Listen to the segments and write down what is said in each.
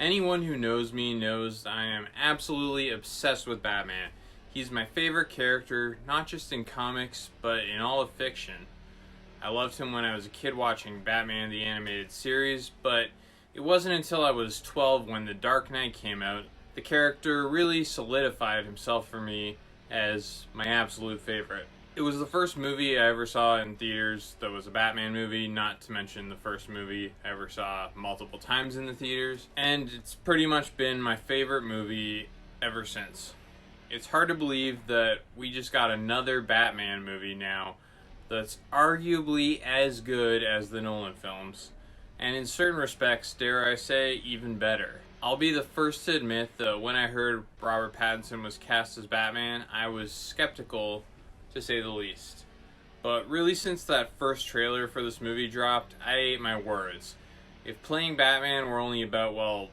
Anyone who knows me knows I am absolutely obsessed with Batman. He's my favorite character, not just in comics, but in all of fiction. I loved him when I was a kid watching Batman the Animated Series, but it wasn't until I was 12 when The Dark Knight came out. The character really solidified himself for me as my absolute favorite. It was the first movie I ever saw in theaters that was a Batman movie, not to mention the first movie I ever saw multiple times in the theaters, and it's pretty much been my favorite movie ever since. It's hard to believe that we just got another Batman movie now that's arguably as good as the Nolan films, and in certain respects, dare I say, even better. I'll be the first to admit that when I heard Robert Pattinson was cast as Batman, I was skeptical, to say the least. But really, since that first trailer for this movie dropped, I ate my words. If playing Batman were only about, well,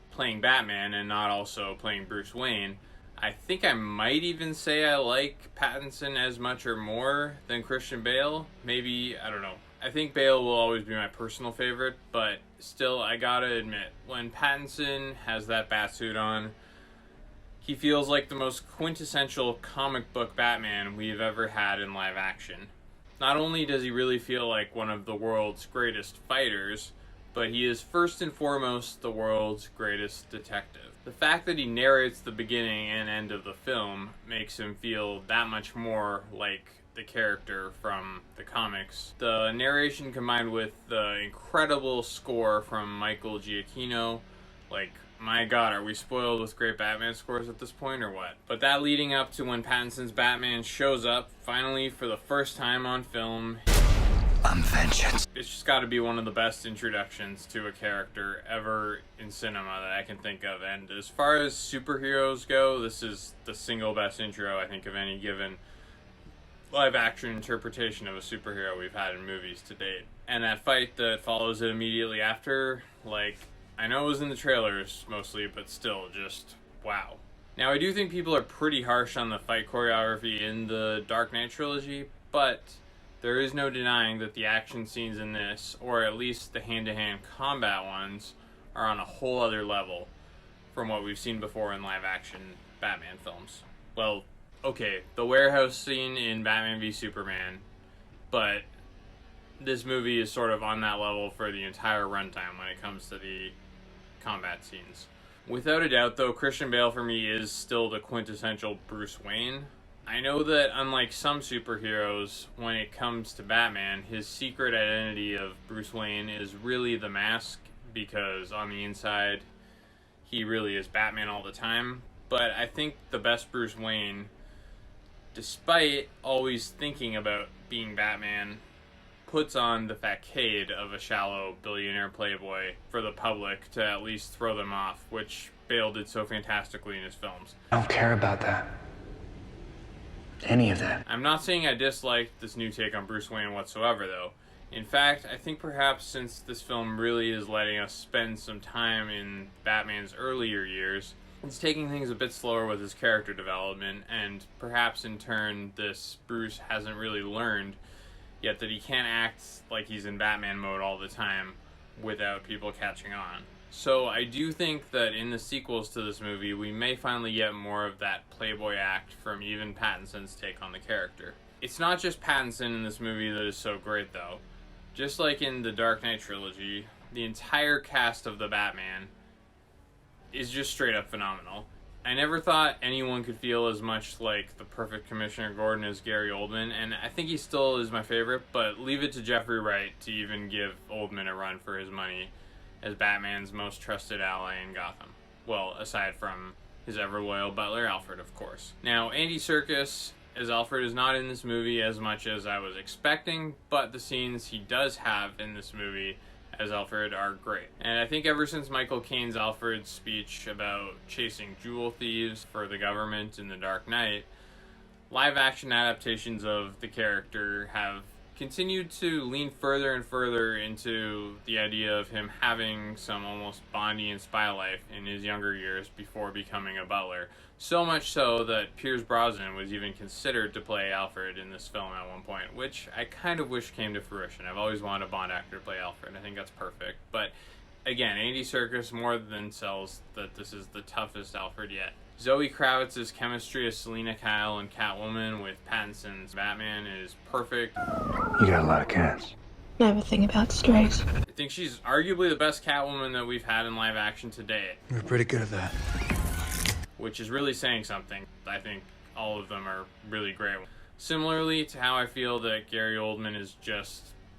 playing Batman and not also playing Bruce Wayne, I think I might even say I like Pattinson as much or more than Christian Bale. Maybe, I don't know. I think Bale will always be my personal favorite, but still, I gotta admit, when Pattinson has that batsuit on, he feels like the most quintessential comic book Batman we've ever had in live action. Not only does he really feel like one of the world's greatest fighters, but he is first and foremost the world's greatest detective. The fact that he narrates the beginning and end of the film makes him feel that much more like the character from the comics. The narration combined with the incredible score from Michael Giacchino, like, my god, are we spoiled with great Batman scores at this point or what? But that leading up to when Pattinson's Batman shows up, finally for the first time on film, I'm vengeance. It's just gotta be one of the best introductions to a character ever in cinema that I can think of. And as far as superheroes go, this is the single best intro I think of any given live action interpretation of a superhero we've had in movies to date. And that fight that follows it immediately after, like, I know it was in the trailers mostly, but still, just wow. Now, I do think people are pretty harsh on the fight choreography in the Dark Knight trilogy, but there is no denying that the action scenes in this, or at least the hand-to-hand combat ones, are on a whole other level from what we've seen before in live-action Batman films. Well, okay, the warehouse scene in Batman v Superman, but this movie is sort of on that level for the entire runtime when it comes to the combat scenes. Without a doubt, though, Christian Bale for me is still the quintessential Bruce Wayne. I know that unlike some superheroes, when it comes to Batman, his secret identity of Bruce Wayne is really the mask, because on the inside, he really is Batman all the time. But I think the best Bruce Wayne, despite always thinking about being Batman, puts on the facade of a shallow billionaire playboy for the public to at least throw them off, which Bale did so fantastically in his films. I don't care about that. Any of that. I'm not saying I disliked this new take on Bruce Wayne whatsoever, though. In fact, I think perhaps since this film really is letting us spend some time in Batman's earlier years, it's taking things a bit slower with his character development, and perhaps in turn this Bruce hasn't really learned yet that he can't act like he's in Batman mode all the time without people catching on. So I do think that in the sequels to this movie, we may finally get more of that playboy act from even Pattinson's take on the character. It's not just Pattinson in this movie that is so great, though. Just like in the Dark Knight trilogy, the entire cast of the Batman is just straight up phenomenal. I never thought anyone could feel as much like the perfect Commissioner Gordon as Gary Oldman, and I think he still is my favorite, but leave it to Jeffrey Wright to even give Oldman a run for his money as Batman's most trusted ally in Gotham. Well, aside from his ever-loyal butler, Alfred, of course. Now, Andy Serkis as Alfred is not in this movie as much as I was expecting, but the scenes he does have in this movie as Alfred are great. And I think ever since Michael Caine's Alfred's speech about chasing jewel thieves for the government in The Dark Knight, live-action adaptations of the character have continued to lean further and further into the idea of him having some almost Bondian spy life in his younger years before becoming a butler. So much so that Pierce Brosnan was even considered to play Alfred in this film at one point, which I kind of wish came to fruition. I've always wanted a Bond actor to play Alfred. I think that's perfect. But Again, Andy Serkis more than sells that this is the toughest Alfred yet. Zoe Kravitz's chemistry as Selina Kyle and Catwoman with Pattinson's Batman is perfect. You got a lot of cats. Never think about strays. I think she's arguably the best Catwoman that we've had in live action to date. We're pretty good at that. Which is really saying something. I think all of them are really great. Similarly to how I feel that Gary Oldman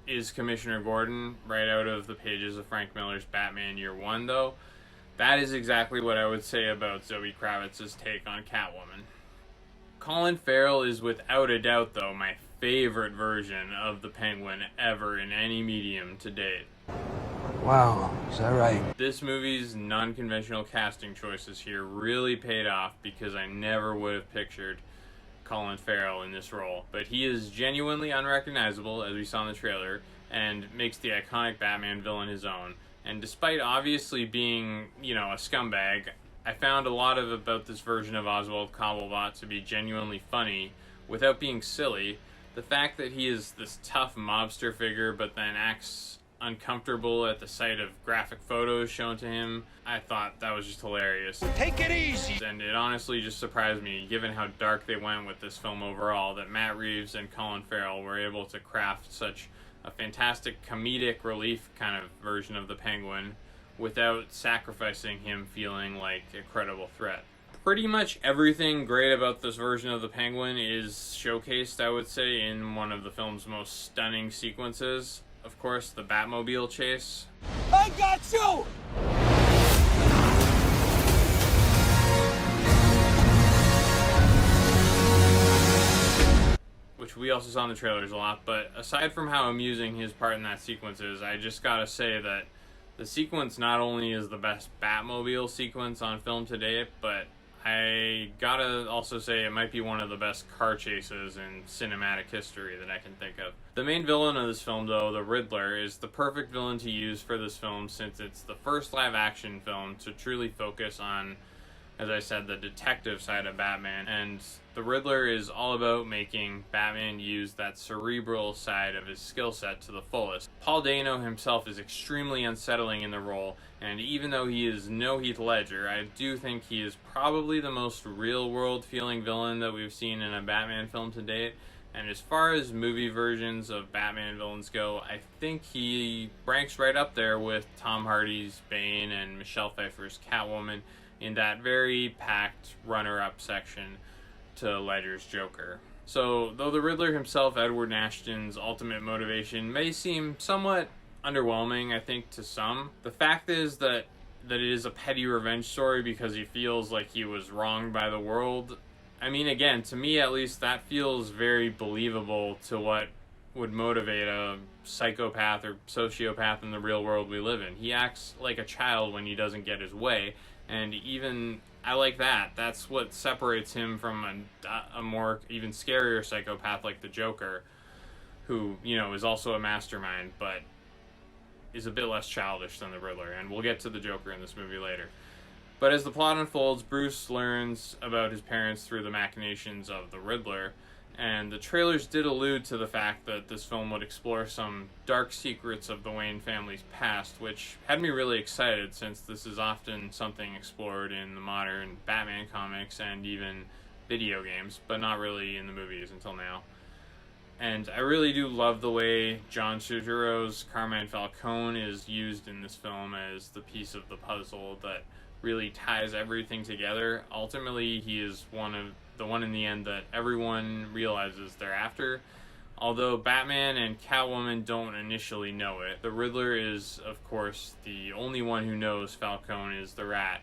is Commissioner Gordon right out of the pages of Frank Miller's Batman Year One, though, that is exactly what I would say about Zoe Kravitz's take on Catwoman. Colin Farrell is without a doubt, though, my favorite version of the Penguin ever in any medium to date. Wow, is that right? This movie's non-conventional casting choices here really paid off because I never would have pictured Colin Farrell in this role. But he is genuinely unrecognizable, as we saw in the trailer, and makes the iconic Batman villain his own. And despite obviously being, a scumbag, I found a lot about this version of Oswald Cobblepot to be genuinely funny without being silly. The fact that he is this tough mobster figure but then acts uncomfortable at the sight of graphic photos shown to him, I thought that was just hilarious. Take it easy! And it honestly just surprised me, given how dark they went with this film overall, that Matt Reeves and Colin Farrell were able to craft such a fantastic comedic relief kind of version of the Penguin without sacrificing him feeling like a credible threat. Pretty much everything great about this version of the Penguin is showcased, I would say, in one of the film's most stunning sequences. Of course, the Batmobile chase. I got you! Which we also saw in the trailers a lot, but aside from how amusing his part in that sequence is, I just gotta say that the sequence not only is the best Batmobile sequence on film to date, but I gotta also say it might be one of the best car chases in cinematic history that I can think of. The main villain of this film, though, the Riddler, is the perfect villain to use for this film since it's the first live-action film to truly focus on, as I said, the detective side of Batman. And the Riddler is all about making Batman use that cerebral side of his skill set to the fullest. Paul Dano himself is extremely unsettling in the role, and even though he is no Heath Ledger, I do think he is probably the most real-world feeling villain that we've seen in a Batman film to date. And as far as movie versions of Batman villains go, I think he ranks right up there with Tom Hardy's Bane and Michelle Pfeiffer's Catwoman in that very packed runner-up section to Ledger's Joker. So, though the Riddler himself, Edward Ashton's ultimate motivation, may seem somewhat underwhelming, I think, to some, the fact is that it is a petty revenge story because he feels like he was wronged by the world. I mean, again, to me at least, that feels very believable to what would motivate a psychopath or sociopath in the real world we live in. He acts like a child when he doesn't get his way, and even I like that. That's what separates him from a more even scarier psychopath like the Joker, who, is also a mastermind, but is a bit less childish than the Riddler, and we'll get to the Joker in this movie later. But as the plot unfolds, Bruce learns about his parents through the machinations of the Riddler, and the trailers did allude to the fact that this film would explore some dark secrets of the Wayne family's past, which had me really excited since this is often something explored in the modern Batman comics and even video games, but not really in the movies until now. And I really do love the way John Turturro's Carmine Falcone is used in this film as the piece of the puzzle that really ties everything together. Ultimately, he is the one in the end that everyone realizes they're after. Although Batman and Catwoman don't initially know it, the Riddler is, of course, the only one who knows Falcone is the Rat,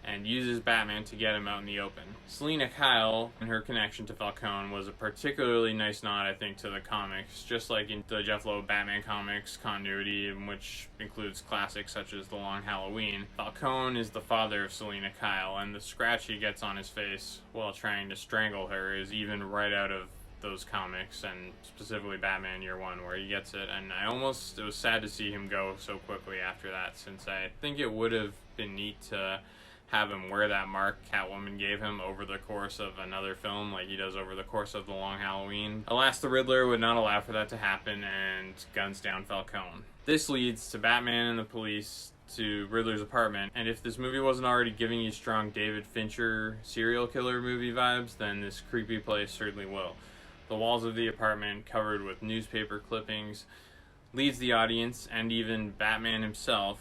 and uses Batman to get him out in the open. Selina Kyle and her connection to Falcone was a particularly nice nod, I think, to the comics, just like in the Jeff Loeb Batman comics continuity, which includes classics such as The Long Halloween. Falcone is the father of Selina Kyle, and the scratch he gets on his face while trying to strangle her is even right out of those comics, and specifically Batman Year One, where he gets it. And it was sad to see him go so quickly after that, since I think it would have been neat to have him wear that mark Catwoman gave him over the course of another film, like he does over the course of The Long Halloween. Alas, the Riddler would not allow for that to happen and guns down Falcone. This leads to Batman and the police to Riddler's apartment, and if this movie wasn't already giving you strong David Fincher serial killer movie vibes, then this creepy place certainly will. The walls of the apartment, covered with newspaper clippings, leads the audience, and even Batman himself,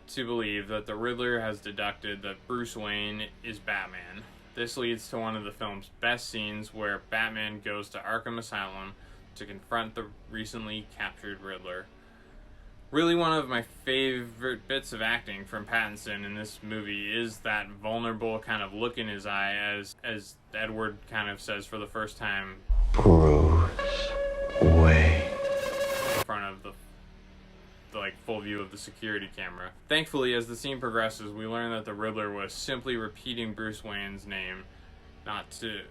to believe that the Riddler has deducted that Bruce Wayne is Batman. This leads to one of the film's best scenes, where Batman goes to Arkham Asylum to confront the recently captured Riddler. Really, one of my favorite bits of acting from Pattinson in this movie is that vulnerable kind of look in his eye, as Edward kind of says for the first time, Bruce Wayne. in front of the full view of the security camera. Thankfully, as the scene progresses, we learn that the Riddler was simply repeating Bruce Wayne's name, not to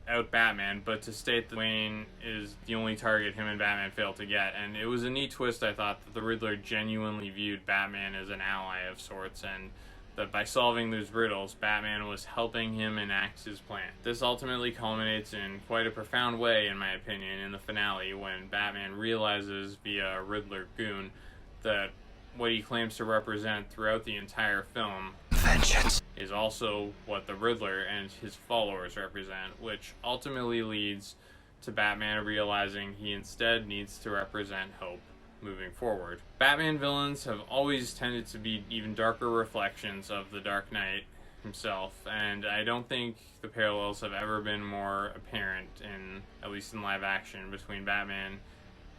out Batman, but to state that Wayne is the only target him and Batman failed to get. And it was a neat twist, I thought, that the Riddler genuinely viewed Batman as an ally of sorts, and that by solving those riddles, Batman was helping him enact his plan. This ultimately culminates in quite a profound way, in my opinion, in the finale, when Batman realizes via a Riddler goon that what he claims to represent throughout the entire film, Vengeance, is also what the Riddler and his followers represent, which ultimately leads to Batman realizing he instead needs to represent hope moving forward. Batman villains have always tended to be even darker reflections of the Dark Knight himself, and I don't think the parallels have ever been more apparent, at least in live action, between Batman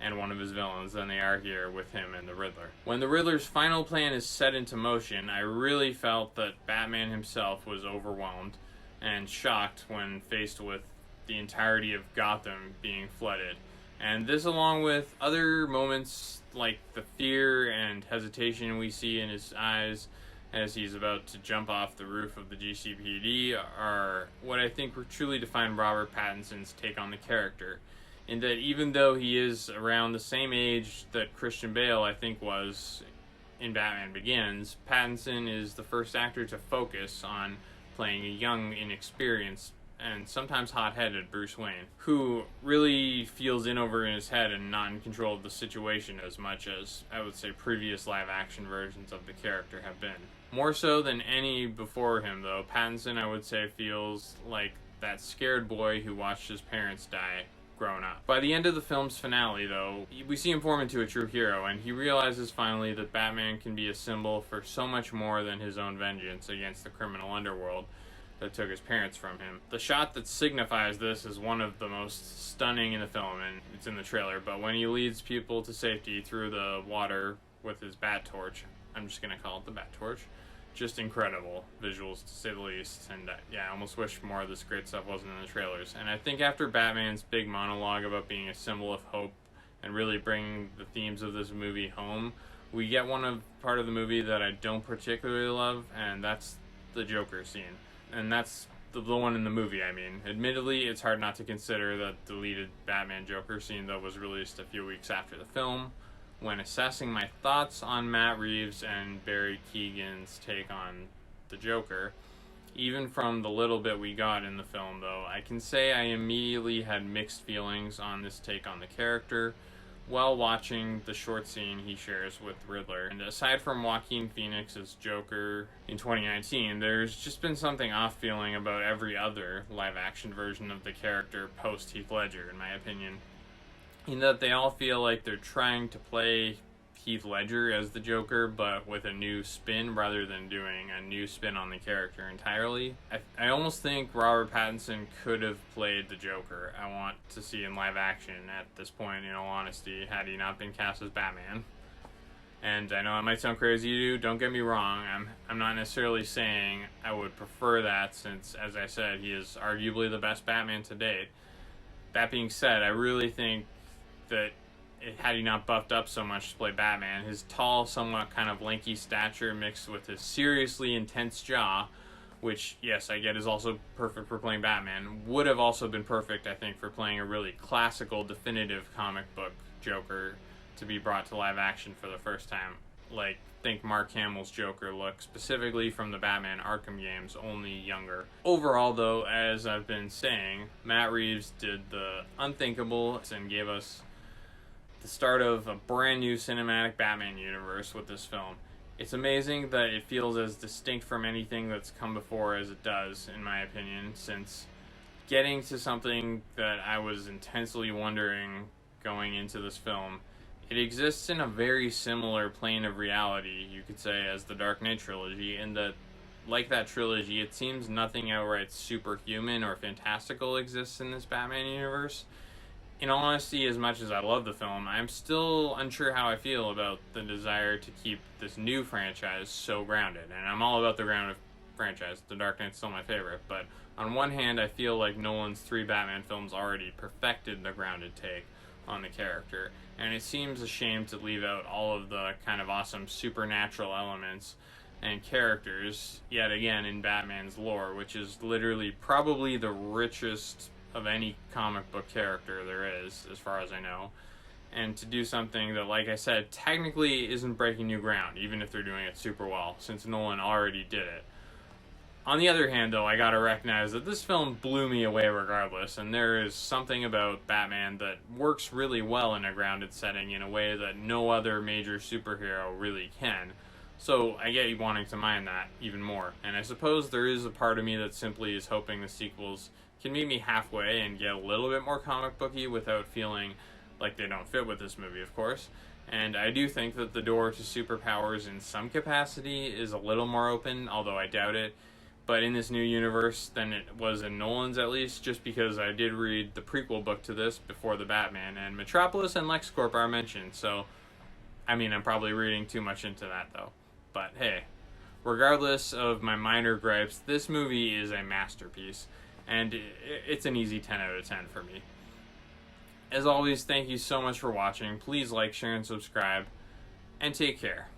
and one of his villains than they are here with him and the Riddler. When the Riddler's final plan is set into motion, I really felt that Batman himself was overwhelmed and shocked when faced with the entirety of Gotham being flooded. And this, along with other moments like the fear and hesitation we see in his eyes as he's about to jump off the roof of the GCPD, are what I think truly define Robert Pattinson's take on the character. In that even though he is around the same age that Christian Bale, I think, was in Batman Begins, Pattinson is the first actor to focus on playing a young, inexperienced, and sometimes hot-headed Bruce Wayne, who really feels in over in his head and not in control of the situation as much as, I would say, previous live-action versions of the character have been. More so than any before him, though, Pattinson, I would say, feels like that scared boy who watched his parents die grown up. By the end of the film's finale, though, we see him form into a true hero, and he realizes finally that Batman can be a symbol for so much more than his own vengeance against the criminal underworld that took his parents from him. The shot that signifies this is one of the most stunning in the film, and it's in the trailer, but when he leads people to safety through the water with his bat torch, I'm just gonna call it the bat torch, just incredible visuals, to say the least. And I almost wish more of this great stuff wasn't in the trailers. And I think after Batman's big monologue about being a symbol of hope and really bringing the themes of this movie home, we get part of the movie that I don't particularly love, and that's the Joker scene. And that's the one in the movie, I mean. Admittedly, it's hard not to consider that deleted Batman Joker scene that was released a few weeks after the film. When assessing my thoughts on Matt Reeves and Barry Keoghan's take on the Joker, even from the little bit we got in the film, though, I can say I immediately had mixed feelings on this take on the character while watching the short scene he shares with Riddler. And aside from Joaquin Phoenix's Joker in 2019, there's just been something off feeling about every other live-action version of the character post-Heath Ledger, in my opinion. In that they all feel like they're trying to play Heath Ledger as the Joker, but with a new spin rather than doing a new spin on the character entirely. I almost think Robert Pattinson could have played the Joker I want to see in live action at this point, in all honesty, had he not been cast as Batman. And I know it might sound crazy to you, don't get me wrong, I'm not necessarily saying I would prefer that, since, as I said, he is arguably the best Batman to date. That being said, I really think that had he not buffed up so much to play Batman, his tall, somewhat kind of lanky stature mixed with his seriously intense jaw, which, yes, I get is also perfect for playing Batman, would have also been perfect, I think, for playing a really classical, definitive comic book Joker to be brought to live action for the first time. Like, think Mark Hamill's Joker look, specifically from the Batman Arkham games, only younger. Overall, though, as I've been saying, Matt Reeves did the unthinkable and gave us the start of a brand new cinematic Batman universe with this film. It's amazing that it feels as distinct from anything that's come before as it does, in my opinion, since getting to something that I was intensely wondering going into this film. It exists in a very similar plane of reality, you could say, as the Dark Knight trilogy, in that, like that trilogy, it seems nothing outright superhuman or fantastical exists in this Batman universe. In all honesty, as much as I love the film, I'm still unsure how I feel about the desire to keep this new franchise so grounded. And I'm all about the grounded franchise. The Dark Knight's still my favorite. But on one hand, I feel like Nolan's 3 Batman films already perfected the grounded take on the character. And it seems a shame to leave out all of the kind of awesome supernatural elements and characters, yet again, in Batman's lore, which is literally probably the richest of any comic book character there is, as far as I know. And to do something that, like I said, technically isn't breaking new ground, even if they're doing it super well, since Nolan already did it. On the other hand, though, I gotta recognize that this film blew me away regardless, and there is something about Batman that works really well in a grounded setting in a way that no other major superhero really can. So I get you wanting to mind that even more. And I suppose there is a part of me that simply is hoping the sequels can meet me halfway and get a little bit more comic booky without feeling like they don't fit with this movie, of course. And I do think that the door to superpowers in some capacity is a little more open, although I doubt it. But in this new universe than it was in Nolan's, at least, just because I did read the prequel book to this before the Batman, and Metropolis and LexCorp are mentioned, so I mean, I'm probably reading too much into that, though. But hey, regardless of my minor gripes, this movie is a masterpiece, and it's an easy 10 out of 10 for me. As always, thank you so much for watching. Please like, share, and subscribe, and take care.